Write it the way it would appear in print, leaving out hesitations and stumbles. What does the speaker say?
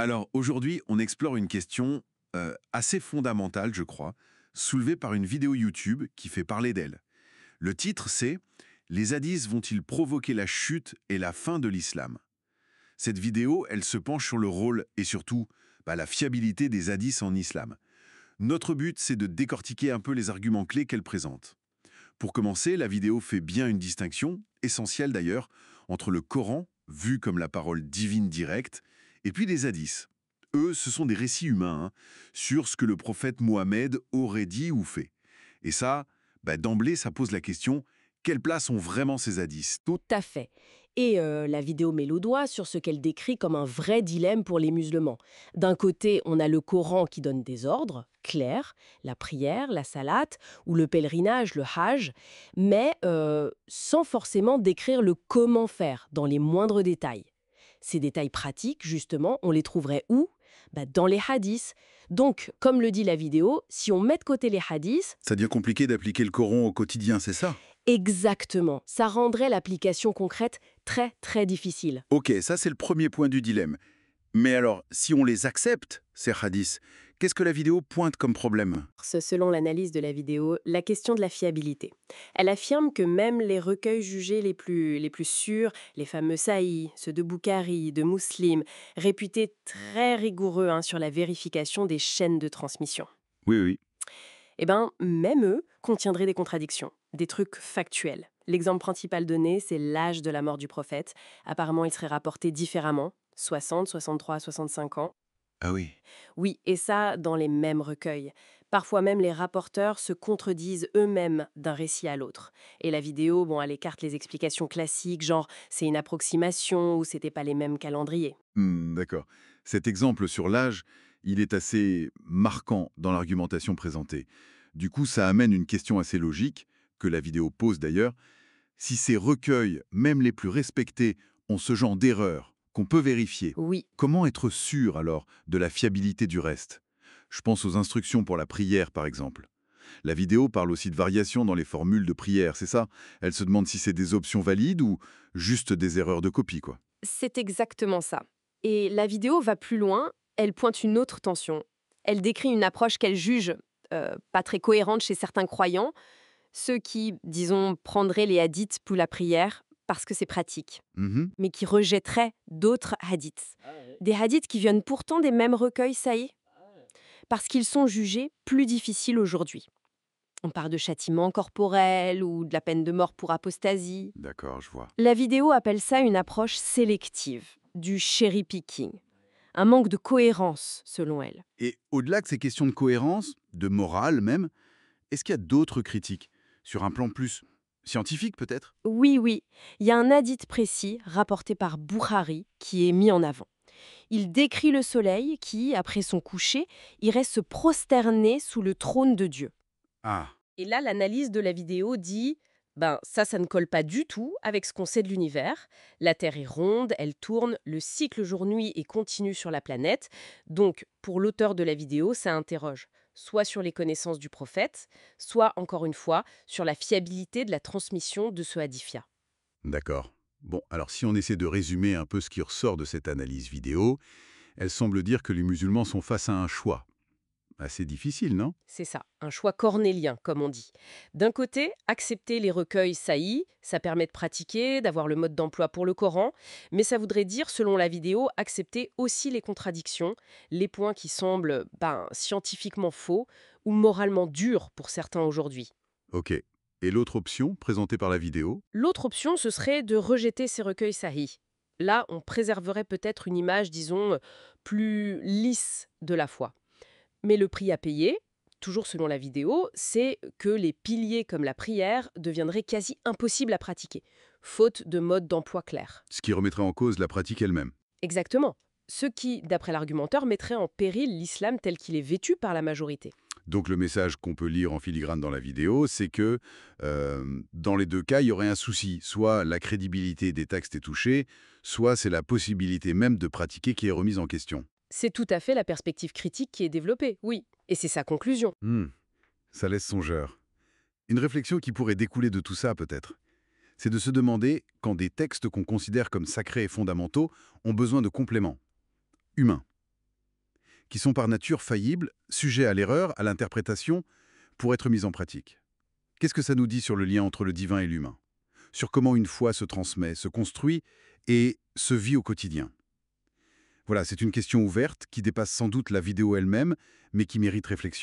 Alors aujourd'hui, on explore une question assez fondamentale, je crois, soulevée par une vidéo YouTube qui fait parler d'elle. Le titre, c'est «Les hadiths vont-ils provoquer la chute et la fin de l'islam?» Cette vidéo, elle se penche sur le rôle et surtout la fiabilité des hadiths en islam. Notre but, c'est de décortiquer un peu les arguments clés qu'elle présente. Pour commencer, la vidéo fait bien une distinction, essentielle d'ailleurs, entre le Coran, vu comme la parole divine directe, et puis les hadiths. Eux, ce sont des récits humains sur ce que le prophète Mohammed aurait dit ou fait. Et ça, d'emblée, ça pose la question, quelle place ont vraiment ces hadiths? Tout à fait. Et la vidéo met le doigt sur ce qu'elle décrit comme un vrai dilemme pour les musulmans. D'un côté, on a le Coran qui donne des ordres clairs, la prière, la salate ou le pèlerinage, le hajj, mais sans forcément décrire le comment faire dans les moindres détails. Ces détails pratiques, justement, on les trouverait où? Dans les hadiths. Donc, comme le dit la vidéo, si on met de côté les hadiths, Ça devient compliqué d'appliquer le Coran au quotidien, c'est ça? exactement, ça rendrait l'application concrète très très difficile. Ok, ça c'est le premier point du dilemme. Mais alors, si on les accepte, ces hadiths, qu'est-ce que la vidéo pointe comme problème? Selon l'analyse de la vidéo, la question de la fiabilité. Elle affirme que même les recueils jugés les plus sûrs, les fameux Sahih, ceux de Bukhari, de Muslim, réputés très rigoureux sur la vérification des chaînes de transmission, Oui, oui. même eux contiendraient des contradictions, des trucs factuels. L'exemple principal donné, c'est l'âge de la mort du prophète. Apparemment, il serait rapporté différemment, 60, 63, 65 ans. Ah oui. Oui, et ça dans les mêmes recueils. Parfois même les rapporteurs se contredisent eux-mêmes d'un récit à l'autre. Et la vidéo, elle écarte les explications classiques, genre c'est une approximation ou c'était pas les mêmes calendriers. D'accord. Cet exemple sur l'âge, il est assez marquant dans l'argumentation présentée. Du coup, ça amène une question assez logique, que la vidéo pose d'ailleurs. Si ces recueils, même les plus respectés, ont ce genre d'erreurs qu'on peut vérifier, Oui, comment être sûr alors de la fiabilité du reste? Je pense aux instructions pour la prière par exemple. La vidéo parle aussi de variations dans les formules de prière, c'est ça? Elle se demande si c'est des options valides ou juste des erreurs de copie, quoi. c'est exactement ça. Et la vidéo va plus loin, elle pointe une autre tension. Elle décrit une approche qu'elle juge pas très cohérente chez certains croyants, ceux qui, disons, prendraient les hadiths pour la prière parce que c'est pratique, Mhm. mais qui rejetteraient d'autres hadiths. Des hadiths qui viennent pourtant des mêmes recueils, ça y est, parce qu'ils sont jugés plus difficiles aujourd'hui. On parle de châtiment corporel ou de la peine de mort pour apostasie. D'accord, je vois. La vidéo appelle ça une approche sélective, du cherry picking, un manque de cohérence selon elle. Et au-delà de ces questions de cohérence, de morale même, est-ce qu'il y a d'autres critiques? Sur un plan plus scientifique peut-être? Oui, oui, il y a un hadith précis rapporté par Bukhari qui est mis en avant. Il décrit le soleil qui, après son coucher, irait se prosterner sous le trône de Dieu. Ah, Et là, l'analyse de la vidéo dit ça ne colle pas du tout avec ce qu'on sait de l'univers. La Terre est ronde, elle tourne, le cycle jour-nuit est continu sur la planète. Donc, pour l'auteur de la vidéo, ça interroge soit sur les connaissances du prophète, soit, encore une fois, sur la fiabilité de la transmission de ce hadithia. d'accord. Bon, alors si on essaie de résumer un peu ce qui ressort de cette analyse vidéo, elle semble dire que les musulmans sont face à un choix. Assez difficile, non? C'est ça, un choix cornélien, comme on dit. D'un côté, accepter les recueils saillies, ça permet de pratiquer, d'avoir le mode d'emploi pour le Coran, mais ça voudrait dire, selon la vidéo, accepter aussi les contradictions, les points qui semblent scientifiquement faux ou moralement durs pour certains aujourd'hui. Ok. Et l'autre option, présentée par la vidéo? L'autre option, ce serait de rejeter ces recueils sahih. Là, on préserverait peut-être une image, disons, plus lisse de la foi. Mais le prix à payer, toujours selon la vidéo, c'est que les piliers comme la prière deviendraient quasi impossibles à pratiquer, faute de mode d'emploi clair. Ce qui remettrait en cause la pratique elle-même. Exactement. Ce qui, d'après l'argumenteur, mettrait en péril l'islam tel qu'il est vêtu par la majorité. Donc le message qu'on peut lire en filigrane dans la vidéo, c'est que dans les deux cas, il y aurait un souci. Soit la crédibilité des textes est touchée, soit c'est la possibilité même de pratiquer qui est remise en question. C'est tout à fait la perspective critique qui est développée, oui. Et c'est sa conclusion. Ça laisse songeur. Une réflexion qui pourrait découler de tout ça, peut-être. C'est de se demander quand des textes qu'on considère comme sacrés et fondamentaux ont besoin de compléments humains. qui sont par nature faillibles, sujets à l'erreur, à l'interprétation, pour être mises en pratique. Qu'est-ce que ça nous dit sur le lien entre le divin et l'humain? Sur comment une foi se transmet, se construit et se vit au quotidien? Voilà, c'est une question ouverte qui dépasse sans doute la vidéo elle-même, mais qui mérite réflexion.